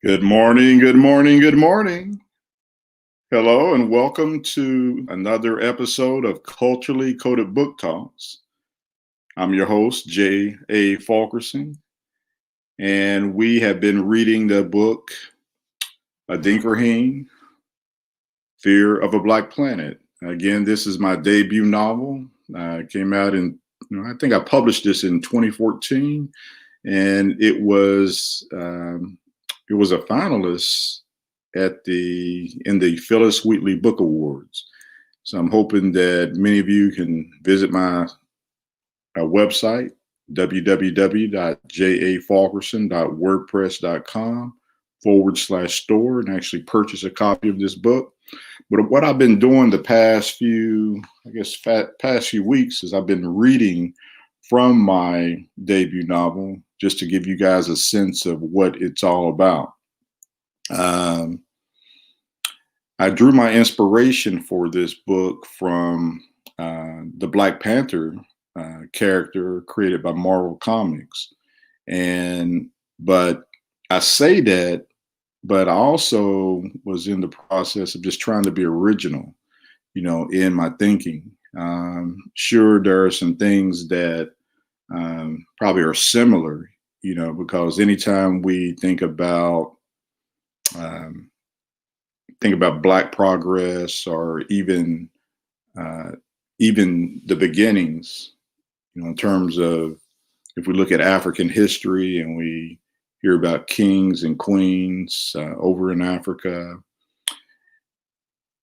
Good morning, good morning, good morning. Hello, and welcome to another episode of Culturally Coded Book Talks. I'm your host, J.A. Faulkerson, and we have been reading the book Adinkrahene, Fear of a Black Planet. Again, this is my debut novel. It came out I think I published this in 2014, and it was a finalist in the Phyllis Wheatley Book Awards. So I'm hoping that many of you can visit my website, www.jafalkerson.wordpress.com/store, and actually purchase a copy of this book. But what I've been doing the past few weeks is I've been reading from my debut novel just to give you guys a sense of what it's all about. I drew my inspiration for this book from the Black Panther character created by Marvel Comics. But I say that, but I also was in the process of just trying to be original, in my thinking. Sure, there are some things that probably are similar, because anytime we think about Black progress, or even the beginnings, in terms of, if we look at African history and we hear about kings and queens over in Africa,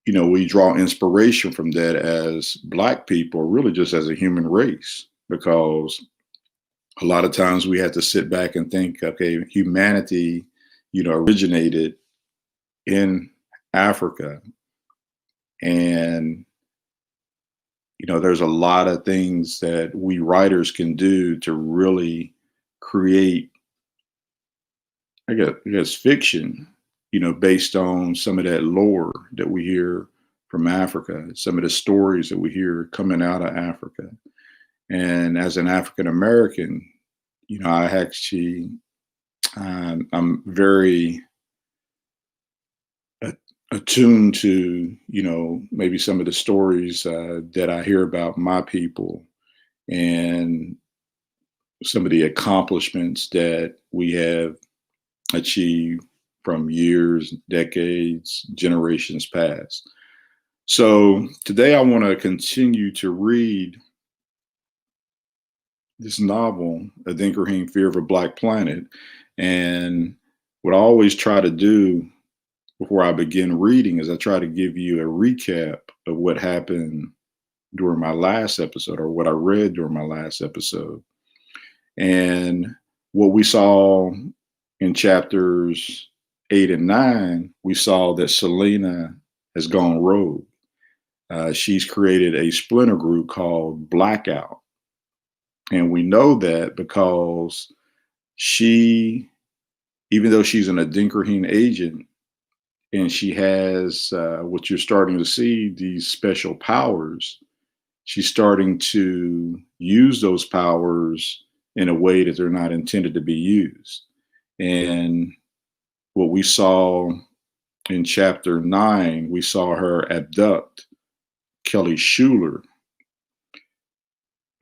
we draw inspiration from that as Black people, really just as a human race, because a lot of times we have to sit back and think, okay, humanity, originated in Africa. And, there's a lot of things that we writers can do to really create, I guess fiction, based on some of that lore that we hear from Africa, some of the stories that we hear coming out of Africa. And as an African American, I'm very attuned to, maybe some of the stories that I hear about my people, and some of the accomplishments that we have achieved from years, decades, generations past. So today I want to continue to read this novel, Adinkrahene, Fear of a Black Planet. And what I always try to do before I begin reading is I try to give you a recap of what happened during my last episode, or what I read during my last episode. And what we saw in chapters 8 and 9, we saw that Selena has gone rogue. She's created a splinter group called Blackout. And we know that because she, even though she's an Adinkrahene agent, and she has what you're starting to see, these special powers, she's starting to use those powers in a way that they're not intended to be used. And what we saw in chapter 9, we saw her abduct Kelly Schuler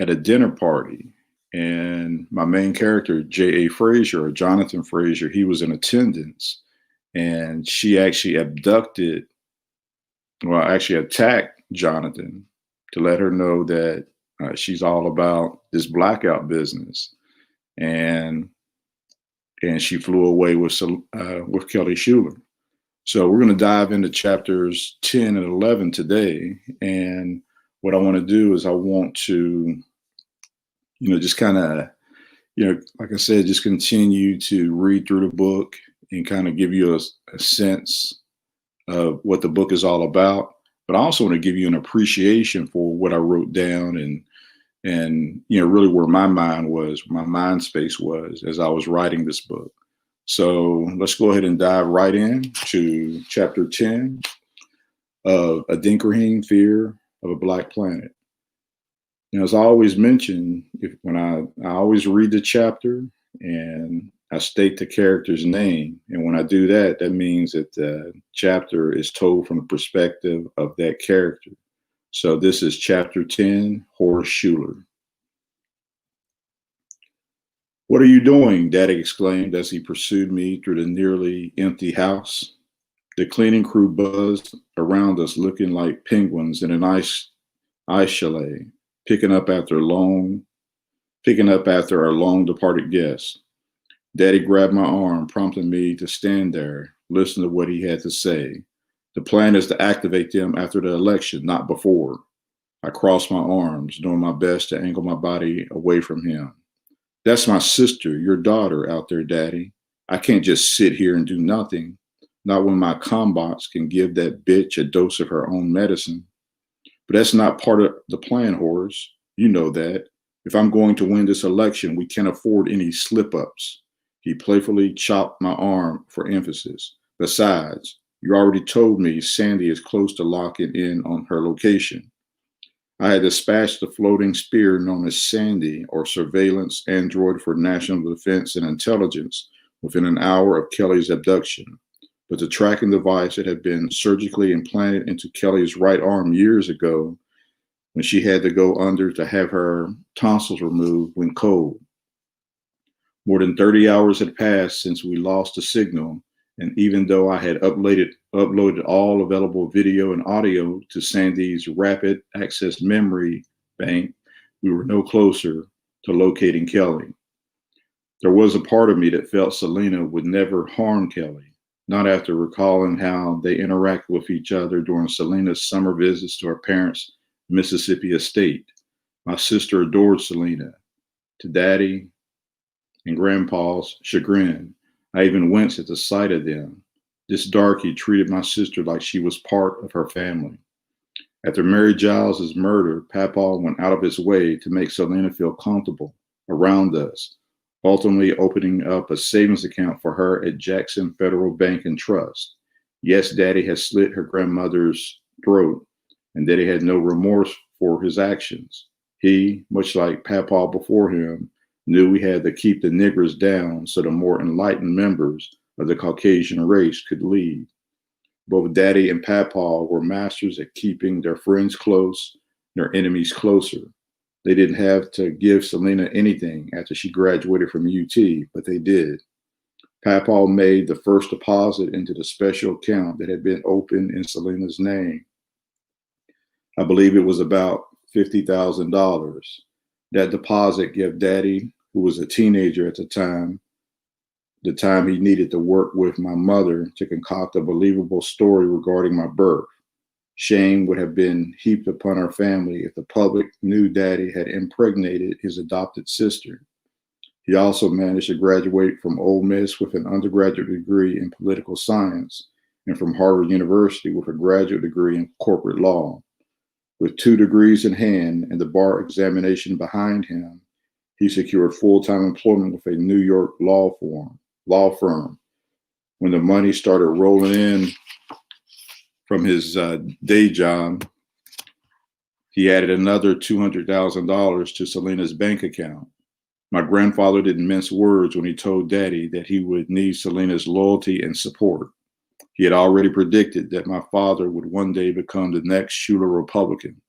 at a dinner party. And my main character, J.A. Frazier, or Jonathan Frazier, he was in attendance. And she actually attacked Jonathan to let her know that she's all about this blackout business. And she flew away with Kelly Schuler. So we're going to dive into chapters 10 and 11 today. And what I want to do is I want to, just kind of, like I said, just continue to read through the book and kind of give you a sense of what the book is all about. But I also want to give you an appreciation for what I wrote down, and really where my mind space was as I was writing this book. So let's go ahead and dive right in to chapter 10 of Adinkrahene, Fear of a Black Planet. As I always mention, when I always read the chapter, and I state the character's name. And when I do that, that means that the chapter is told from the perspective of that character. So this is chapter 10, Horace Schuler. "What are you doing?" Daddy exclaimed as he pursued me through the nearly empty house. The cleaning crew buzzed around us looking like penguins in an ice chalet, picking up after our long departed guest. Daddy grabbed my arm, prompting me to stand there, listen to what he had to say. "The plan is to activate them after the election, not before." I crossed my arms, doing my best to angle my body away from him. "That's my sister, your daughter, out there, Daddy. I can't just sit here and do nothing. Not when my combots can give that bitch a dose of her own medicine." "But that's not part of the plan, Horace. You know that. If I'm going to win this election, we can't afford any slip ups." He playfully chopped my arm for emphasis. "Besides, you already told me Sandy is close to locking in on her location." I had dispatched the floating spear known as Sandy, or surveillance android for national defense and intelligence, within an hour of Kelly's abduction. But the tracking device that had been surgically implanted into Kelly's right arm years ago, when she had to go under to have her tonsils removed, went cold. More than 30 hours had passed since we lost the signal, and even though I had uploaded all available video and audio to Sandy's rapid access memory bank, we were no closer to locating Kelly. There was a part of me that felt Selena would never harm Kelly, not after recalling how they interacted with each other during Selena's summer visits to her parents' Mississippi estate. My sister adored Selena, to Daddy and Grandpa's chagrin. I even winced at the sight of them. This darky treated my sister like she was part of her family. After Mary Giles's murder, Papa went out of his way to make Selena feel comfortable around us, ultimately opening up a savings account for her at Jackson Federal Bank and Trust. Yes, Daddy had slit her grandmother's throat, and Daddy had no remorse for his actions. He, much like Papa before him, knew we had to keep the niggers down so the more enlightened members of the Caucasian race could lead. Both Daddy and Papa were masters at keeping their friends close, their enemies closer. They didn't have to give Selena anything after she graduated from UT, but they did. Papa made the first deposit into the special account that had been opened in Selena's name. I believe it was about $50,000. That deposit gave Daddy, who was a teenager at the time he needed to work with my mother to concoct a believable story regarding my birth. Shame would have been heaped upon our family if the public knew Daddy had impregnated his adopted sister. He also managed to graduate from Ole Miss with an undergraduate degree in political science and from Harvard University with a graduate degree in corporate law. With 2 degrees in hand and the bar examination behind him, he secured full-time employment with a New York law firm. When the money started rolling in from his day job, he added another $200,000 to Selena's bank account. My grandfather didn't mince words when he told Daddy that he would need Selena's loyalty and support. He had already predicted that my father would one day become the next Schuler Republican.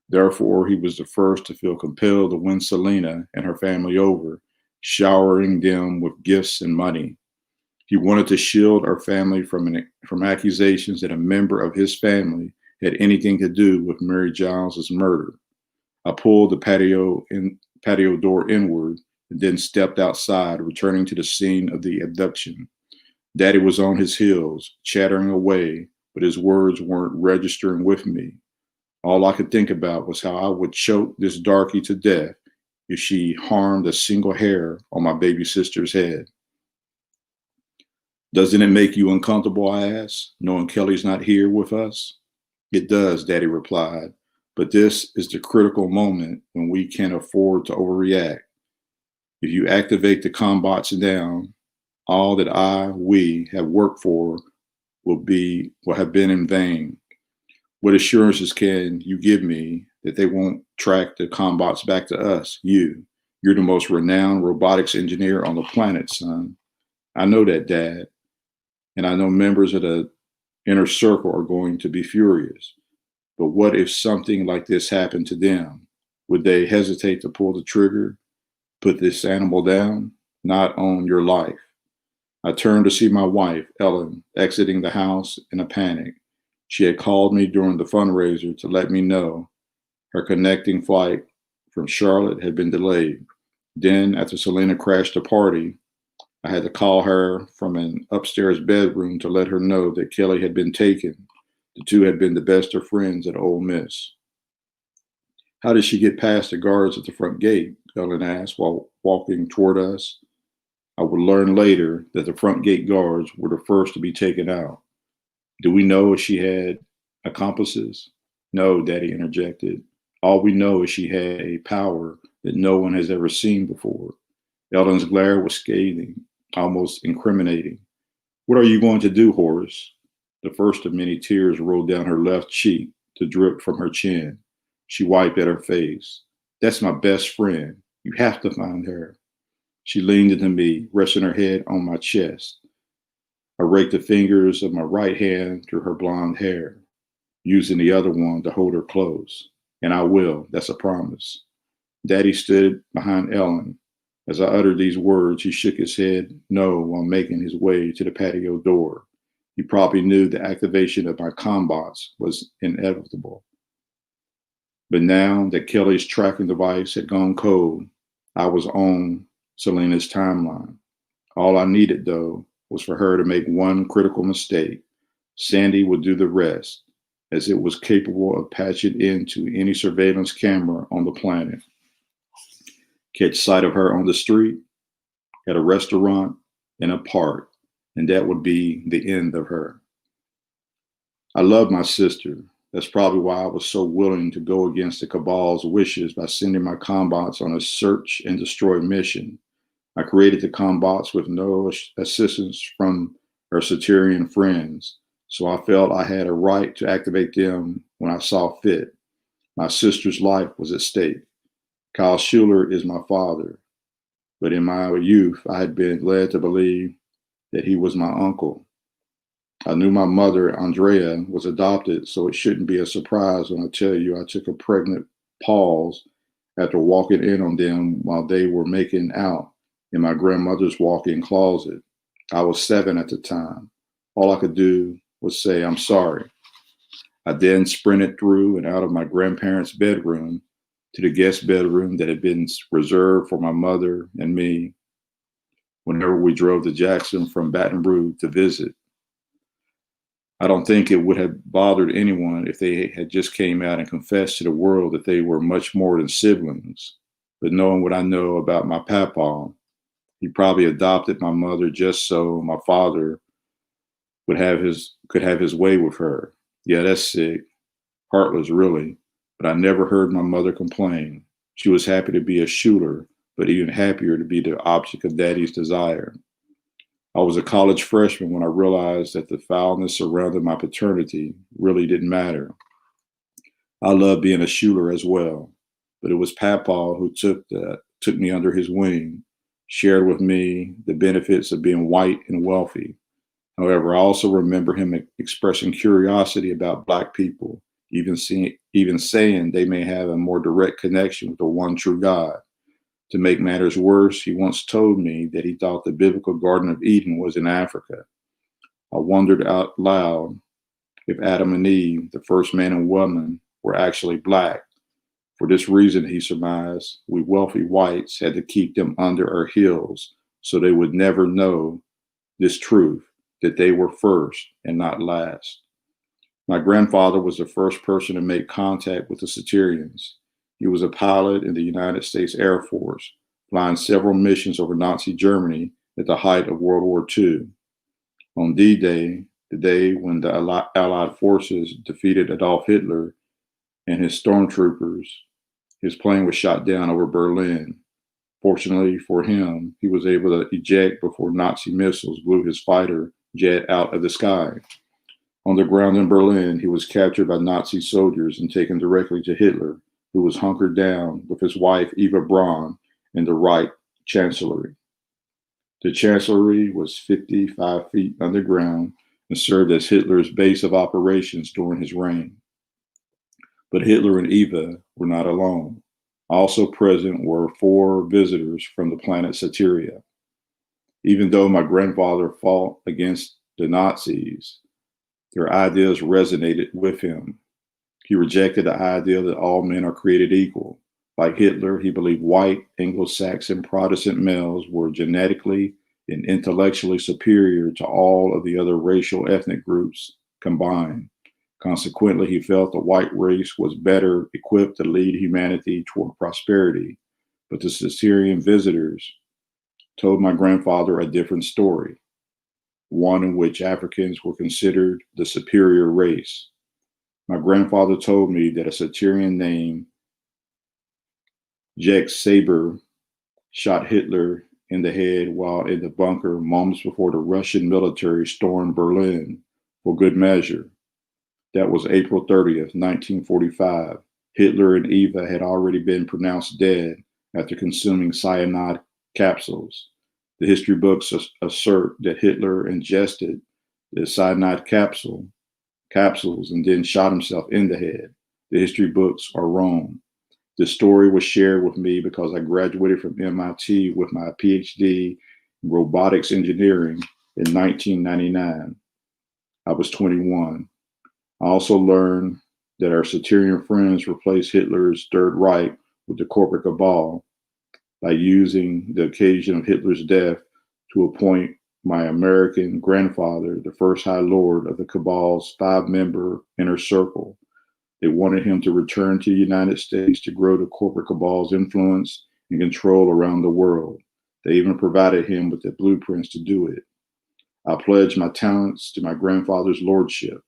Therefore, he was the first to feel compelled to win Selena and her family over, showering them with gifts and money. He wanted to shield our family from accusations that a member of his family had anything to do with Mary Giles's murder. I pulled the patio door inward and then stepped outside, returning to the scene of the abduction. Daddy was on his heels, chattering away, but his words weren't registering with me. All I could think about was how I would choke this darky to death if she harmed a single hair on my baby sister's head. "Doesn't it make you uncomfortable," I asked, "knowing Kelly's not here with us?" "It does," Daddy replied, "but this is the critical moment when we can't afford to overreact. If you activate the combots down, all that we have worked for will have been in vain. What assurances can you give me that they won't track the combots back to us, you, You're the most renowned robotics engineer on the planet, son. I know that, Dad. And I know members of the inner circle are going to be furious. But what if something like this happened to them? Would they hesitate to pull the trigger, put this animal down? Not on your life. I turned to see my wife, Ellen, exiting the house in a panic. She had called me during the fundraiser to let me know her connecting flight from Charlotte had been delayed. Then, after Selena crashed the party, I had to call her from an upstairs bedroom to let her know that Kelly had been taken. The two had been the best of friends at Ole Miss. How did she get past the guards at the front gate? Ellen asked while walking toward us. I would learn later that the front gate guards were the first to be taken out. Do we know if she had accomplices? No, Daddy interjected. All we know is she had a power that no one has ever seen before. Ellen's glare was scathing, almost incriminating. What are you going to do, Horace? The first of many tears rolled down her left cheek to drip from her chin. She wiped at her face. That's my best friend. You have to find her. She leaned into me, resting her head on my chest. I raked the fingers of my right hand through her blonde hair, using the other one to hold her close. And I will, that's a promise. Daddy stood behind Ellen. As I uttered these words, he shook his head no while making his way to the patio door. He probably knew the activation of my combots was inevitable. But now that Kelly's tracking device had gone cold, I was on Selena's timeline. All I needed, though, was for her to make one critical mistake. Sandy would do the rest, as it was capable of patching into any surveillance camera on the planet. Catch sight of her on the street, at a restaurant, in a park, and that would be the end of her. I love my sister. That's probably why I was so willing to go against the cabal's wishes by sending my combots on a search and destroy mission. I created the combots with no assistance from her Satyrian friends, so I felt I had a right to activate them when I saw fit. My sister's life was at stake. Kyle Schuler is my father, but in my youth, I had been led to believe that he was my uncle. I knew my mother, Andrea, was adopted, so it shouldn't be a surprise when I tell you I took a pregnant pause after walking in on them while they were making out in my grandmother's walk-in closet. I was 7 at the time. All I could do was say, I'm sorry. I then sprinted through and out of my grandparents' bedroom to the guest bedroom that had been reserved for my mother and me whenever we drove to Jackson from Baton Rouge to visit. I don't think it would have bothered anyone if they had just came out and confessed to the world that they were much more than siblings. But knowing what I know about my papa, he probably adopted my mother just so my father could have his way with her. Yeah, that's sick. Heartless, really. But I never heard my mother complain. She was happy to be a Schuler, but even happier to be the object of Daddy's desire. I was a college freshman when I realized that the foulness surrounding my paternity really didn't matter. I loved being a Schuler as well, but it was Papa who took me under his wing, shared with me the benefits of being white and wealthy. However, I also remember him expressing curiosity about Black people, even saying they may have a more direct connection with the one true God. To make matters worse, he once told me that he thought the biblical Garden of Eden was in Africa. I wondered out loud if Adam and Eve, the first man and woman, were actually Black. For this reason, he surmised, we wealthy whites had to keep them under our heels so they would never know this truth, that they were first and not last. My grandfather was the first person to make contact with the Satyrians. He was a pilot in the United States Air Force, flying several missions over Nazi Germany at the height of World War II. On D-Day, the day when the Allied forces defeated Adolf Hitler and his stormtroopers, his plane was shot down over Berlin. Fortunately for him, he was able to eject before Nazi missiles blew his fighter jet out of the sky. On the ground in Berlin, he was captured by Nazi soldiers and taken directly to Hitler, who was hunkered down with his wife, Eva Braun, in the Reich Chancellery. The Chancellery was 55 feet underground and served as Hitler's base of operations during his reign. But Hitler and Eva were not alone. Also present were 4 visitors from the planet Satyria. Even though my grandfather fought against the Nazis, their ideas resonated with him. He rejected the idea that all men are created equal. Like Hitler, he believed white, Anglo-Saxon Protestant males were genetically and intellectually superior to all of the other racial ethnic groups combined. Consequently, he felt the white race was better equipped to lead humanity toward prosperity. But the Caesarean visitors told my grandfather a different story, one in which Africans were considered the superior race. My grandfather told me that a Satyrian named Jack Saber shot Hitler in the head while in the bunker moments before the Russian military stormed Berlin for good measure. That was April 30th, 1945. Hitler and Eva had already been pronounced dead after consuming cyanide capsules. The history books assert that Hitler ingested the cyanide capsules and then shot himself in the head. The history books are wrong. The story was shared with me because I graduated from MIT with my PhD in robotics engineering in 1999. I was 21. I also learned that our Satyrian friends replaced Hitler's Third Reich with the corporate cabal by using the occasion of Hitler's death to appoint my American grandfather the first High Lord of the cabal's 5-member inner circle. They wanted him to return to the United States to grow the corporate cabal's influence and control around the world. They even provided him with the blueprints to do it. I pledged my talents to my grandfather's lordship.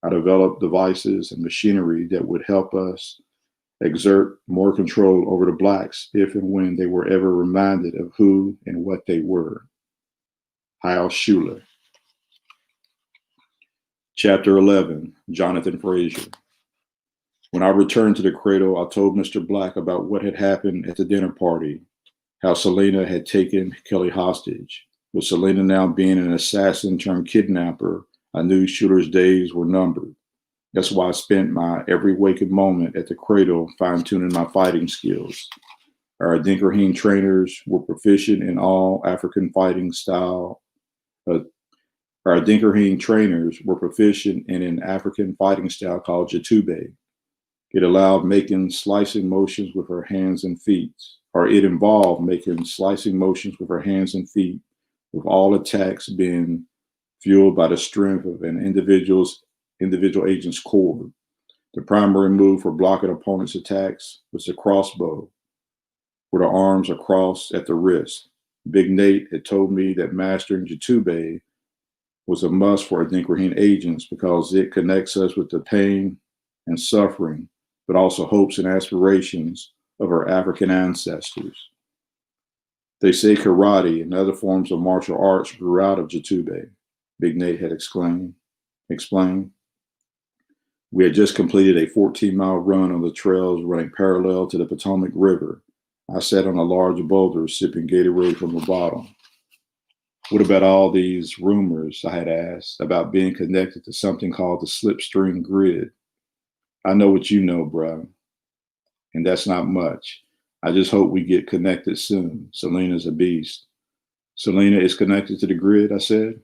I developed devices and machinery that would help us exert more control over the blacks if and when they were ever reminded of who and what they were. Heil Schuler. Chapter 11, Jonathan Frazier. When I returned to the cradle, I told Mr. Black about what had happened at the dinner party, how Selena had taken Kelly hostage. With Selena now being an assassin turned kidnapper, I knew Schuler's days were numbered. That's why I spent my every waking moment at the cradle fine-tuning my fighting skills. Our Adinkrahene trainers were proficient in all African fighting style. Our Adinkrahene trainers were proficient in an African fighting style called Jatube. It involved making slicing motions with her hands and feet, with all attacks being fueled by the strength of an individual agent's core. The primary move for blocking opponents' attacks was the crossbow, where the arms are crossed at the wrist. Big Nate had told me that mastering Jatube was a must for Adinkrahene agents because it connects us with the pain and suffering, but also hopes and aspirations of our African ancestors. They say karate and other forms of martial arts grew out of Jatube, Big Nate had explained. We had just completed a 14-mile run on the trails running parallel to the Potomac River. I sat on a large boulder sipping Gatorade from the bottom. What about all these rumors, I had asked, about being connected to something called the slipstream grid? I know what you know, bro, and that's not much. I just hope we get connected soon. Selena's a beast. Selena is connected to the grid, I said.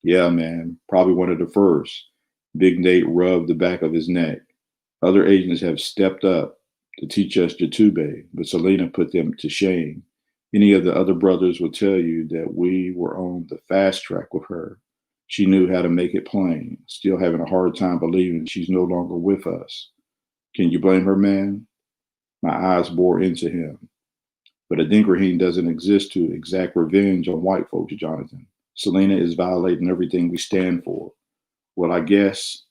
Yeah, man, probably one of the first. Big Nate rubbed the back of his neck. Other agents have stepped up to teach us Jatube, but Selena put them to shame. Any of the other brothers will tell you that we were on the fast track with her. She knew how to make it plain, still having a hard time believing she's no longer with us. Can you blame her, man? My eyes bore into him. But Adinkrahene doesn't exist to exact revenge on white folks, Jonathan. Selena is violating everything we stand for. Well, I guess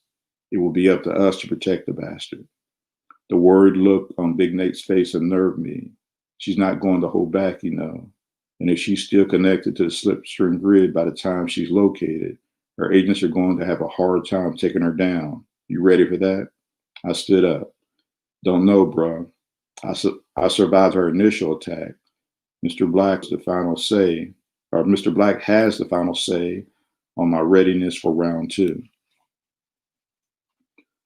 it will be up to us to protect the bastard. The worried look on Big Nate's face unnerved me. She's not going to hold back, you know. And if she's still connected to the slipstream grid by the time she's located, her agents are going to have a hard time taking her down. You ready for that? I stood up. Don't know, bro. I survived her initial attack, Mr. Black the final say, or Mr. Black has the final say on my readiness for round two.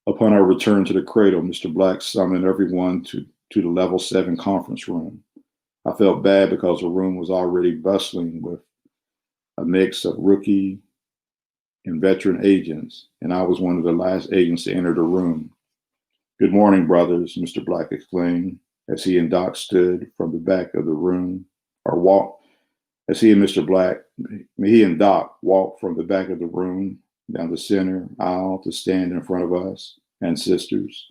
Upon our return to the cradle, Mr. Black summoned everyone to the level 7 conference room. I felt bad because the room was already bustling with a mix of rookie and veteran agents, and I was one of the last agents to enter the room. "Good morning, brothers," Mr. Black exclaimed as he and Doc stood from the back of the room, or walked, as he and Doc walked from the back of the room down the center aisle to stand in front of us and sisters.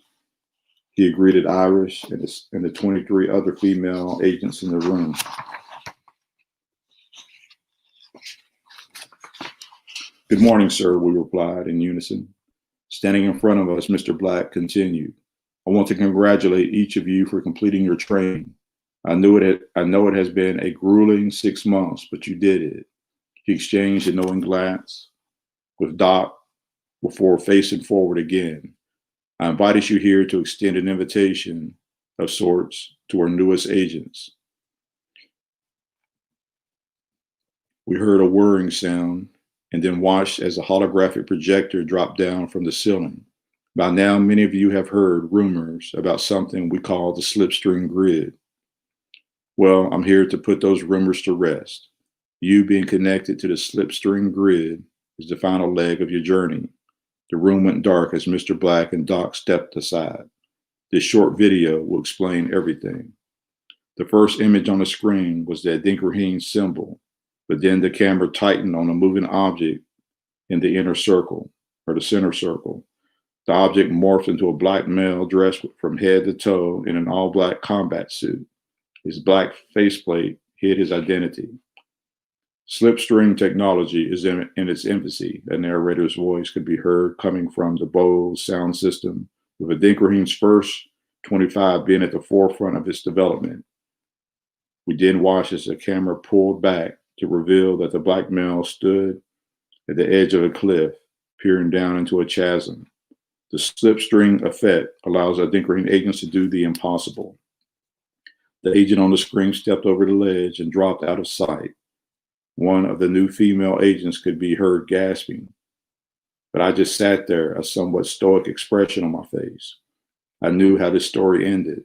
He greeted Iris and the 23 other female agents in the room. "Good morning, sir," we replied in unison. Standing in front of us, Mr. Black continued, "I want to congratulate each of you for completing your training. I know it has been a grueling 6 months, but you did it." He exchanged a knowing glance with Doc before facing forward again. "I invited you here to extend an invitation of sorts to our newest agents." We heard a whirring sound and then watched as a holographic projector dropped down from the ceiling. By now, many of you have heard rumors about something we call the slipstream grid. Well, I'm here to put those rumors to rest. You being connected to the slipstream grid is the final leg of your journey. The room went dark as Mr. Black and Doc stepped aside. This short video will explain everything. The first image on the screen was the Adinkrahene symbol, but then the camera tightened on a moving object in the inner circle, or the center circle. The object morphed into a black male dressed from head to toe in an all-black combat suit. His black faceplate hid his identity. Slipstream technology is in its infancy. A narrator's voice could be heard coming from the Bose sound system, with Adinkrahene's first 25 being at the forefront of its development. We then watched as the camera pulled back to reveal that the black male stood at the edge of a cliff, peering down into a chasm. The slipstream effect allows Adinkrahene agents to do the impossible. The agent on the screen stepped over the ledge and dropped out of sight. One of the new female agents could be heard gasping, but I just sat there, a somewhat stoic expression on my face. I knew how this story ended.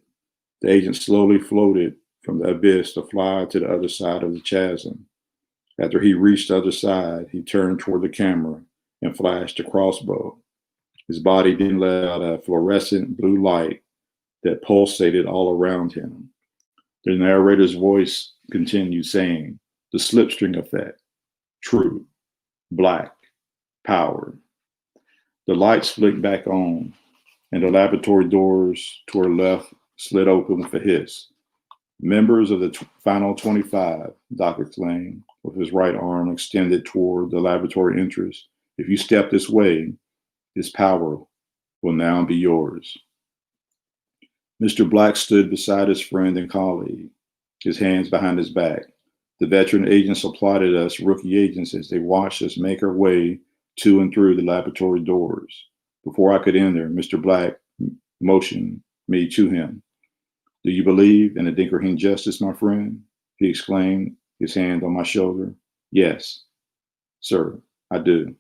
The agent slowly floated from the abyss to fly to the other side of the chasm. After he reached the other side, he turned toward the camera and flashed a crossbow. His body then let out a fluorescent blue light that pulsated all around him. The narrator's voice continued saying, "The slipstream effect, true, black, power." The lights flicked back on, and the laboratory doors to our left slid open with a hiss. "Members of the final 25, Doc exclaimed, with his right arm extended toward the laboratory entrance. "If you step this way, this power will now be yours." Mr. Black stood beside his friend and colleague, his hands behind his back. The veteran agents applauded us rookie agents as they watched us make our way to and through the laboratory doors. Before I could enter, Mr. Black motioned me to him. "Do you believe in Adinkrahene justice, my friend?" he exclaimed, his hand on my shoulder. "Yes, sir, I do."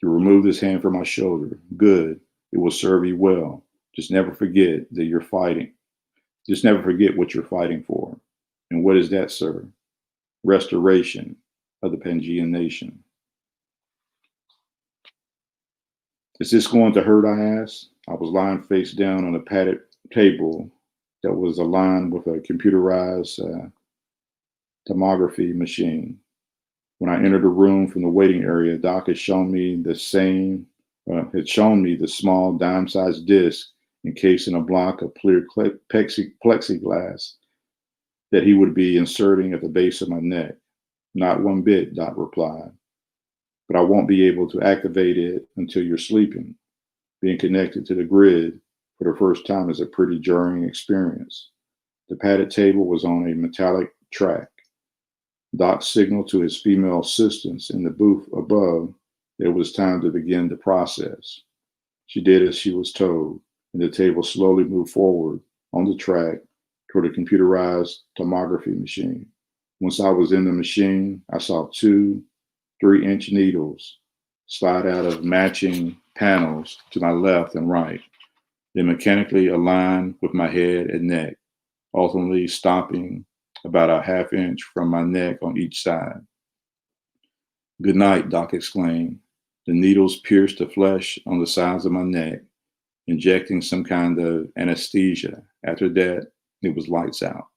He removed his hand from my shoulder. "Good. It will serve you well. Just never forget that you're fighting. Just never forget what you're fighting for." "And what is that, sir?" "Restoration of the Pangean nation." "Is this going to hurt?" I asked. I was lying face down on a padded table that was aligned with a computerized tomography machine. When I entered the room from the waiting area, Doc had shown me the small dime-sized disc encased in a block of clear plexiglass that he would be inserting at the base of my neck. "Not one bit," Doc replied. "But I won't be able to activate it until you're sleeping. Being connected to the grid for the first time is a pretty jarring experience." The padded table was on a metallic track. Doc signaled to his female assistants in the booth above that it was time to begin the process. She did as she was told, and the table slowly moved forward on the track toward a computerized tomography machine. Once I was in the machine, I saw two 3-inch needles slide out of matching panels to my left and right, then mechanically align with my head and neck, ultimately stopping about a half-inch from my neck on each side. "Good night," Doc exclaimed. The needles pierced the flesh on the sides of my neck, injecting some kind of anesthesia. After that, it was lights out.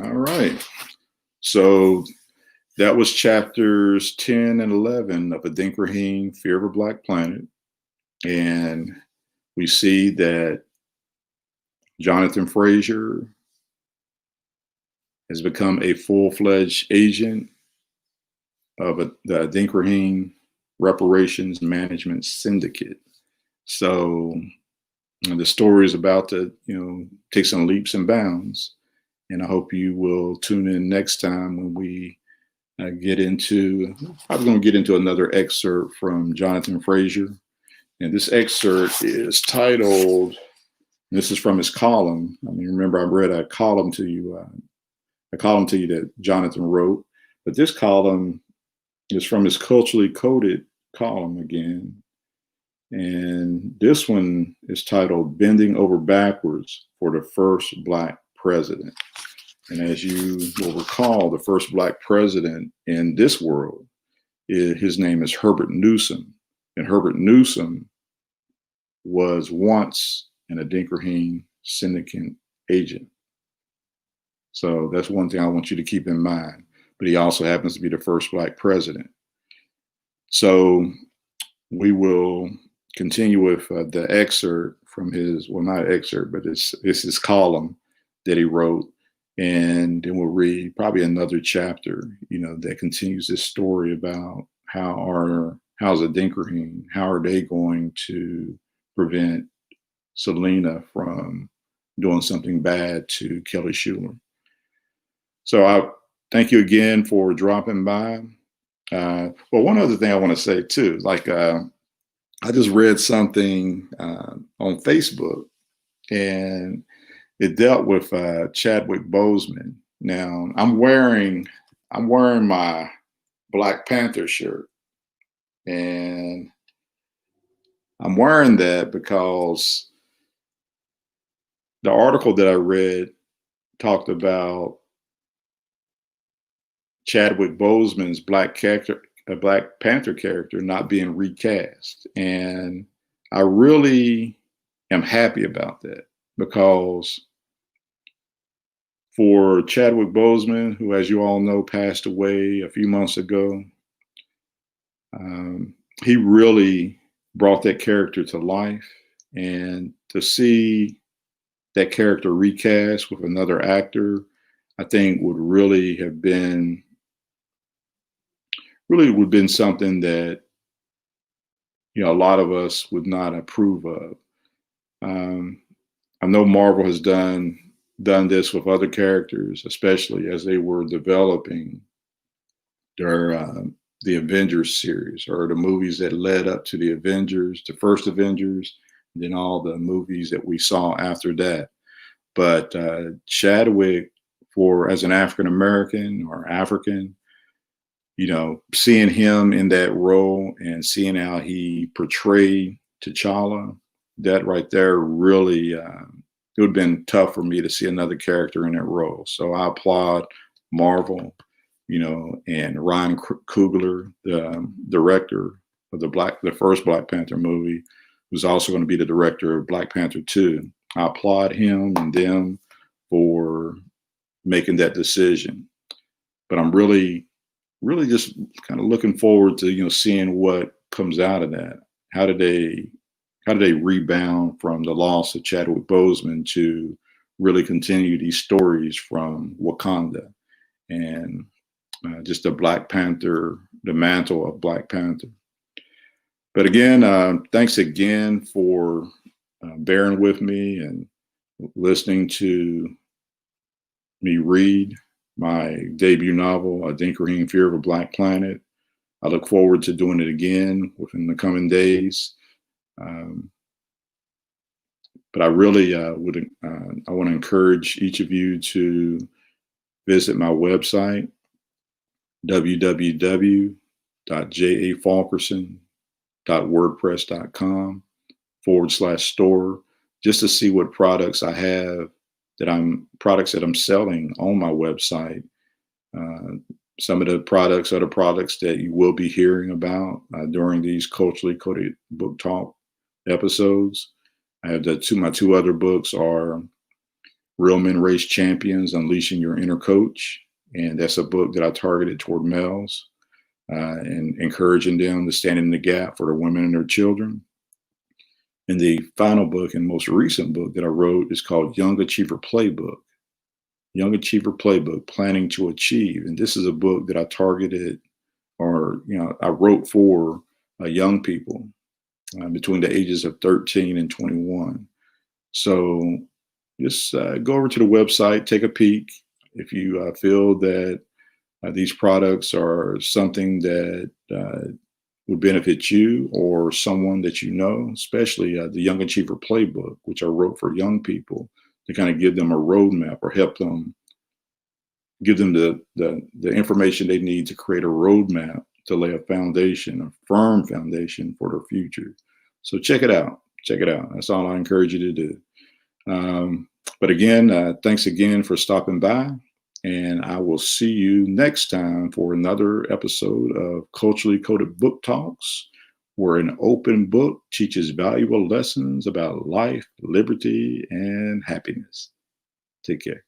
All right. So that was chapters 10 and 11 of Adinkrahene, Fear of a Black Planet. And we see that Jonathan Frazier has become a full-fledged agent of the Adinkrahene Reparations Management Syndicate. So the story is about to, take some leaps and bounds. And I hope you will tune in next time when we I'm going to get into another excerpt from Jonathan Frazier. And this excerpt is titled, this is from his column. I mean, remember, I read a column to you that Jonathan wrote, but this column is from his culturally coded column again. And this one is titled "Bending Over Backwards for the First Black President." And as you will recall, the first Black president in this world, his name is Herbert Newsom. And Herbert Newsom was once an Adinkrahene syndicate agent. So that's one thing I want you to keep in mind. But he also happens to be the first Black president. So we will continue with the excerpt from his, well, not excerpt, but it's his column that he wrote. And then we'll read probably another chapter, that continues this story about how's Adinkrahene, how are they going to prevent Selena from doing something bad to Kelly Schuler. So I thank you again for dropping by. Well, one other thing I want to say too, I just read something on Facebook, and it dealt with Chadwick Boseman. Now I'm wearing my Black Panther shirt, and I'm wearing that because the article that I read talked about Chadwick Boseman's Black Panther character not being recast. And I really am happy about that, because for Chadwick Boseman, who, as you all know, passed away a few months ago, he really brought that character to life. And to see that character recast with another actor, I think would have been something that a lot of us would not approve of. I know Marvel has done this with other characters, especially as they were developing the Avengers series, or the movies that led up to the Avengers, the first Avengers, and then all the movies that we saw after that. But Chadwick, as an African American or African, seeing him in that role and seeing how he portrayed T'Challa, that right there really, it would have been tough for me to see another character in that role. So I applaud Marvel, and Ryan Coogler, the director of the first Black Panther movie, who's also going to be the director of Black Panther 2. I applaud him and them for making that decision. But I'm really just kind of looking forward to, seeing what comes out of that. How do they rebound from the loss of Chadwick Boseman to really continue these stories from Wakanda and just the Black Panther, the mantle of Black Panther. But again, thanks again for bearing with me and listening to me read my debut novel, Adinkrahene, Fear of a Black Planet. I look forward to doing it again within the coming days. But I really I want to encourage each of you to visit my website, www.jafaulkerson.wordpress.com/store, just to see what products I have products that I'm selling on my website. Uh, some of the products are the products that you will be hearing about during these culturally coded book talk episodes. I have my two other books are Real Men Race Champions, Unleashing Your Inner Coach. And that's a book that I targeted toward males and encouraging them to stand in the gap for their women and their children. And the final book and most recent book that I wrote is called Young Achiever Playbook. Young Achiever Playbook, Planning to Achieve. And this is a book that I targeted I wrote for young people between the ages of 13 and 21. So just go over to the website, take a peek. If you feel that these products are something that would benefit you or someone that you know, especially the Young Achiever Playbook, which I wrote for young people to kind of give them a roadmap or help them, give them the information they need to create a roadmap to lay a foundation, a firm foundation for their future. So check it out. Check it out. That's all I encourage you to do. But again, thanks again for stopping by. And I will see you next time for another episode of Culturally Coded Book Talks, where an open book teaches valuable lessons about life, liberty, and happiness. Take care.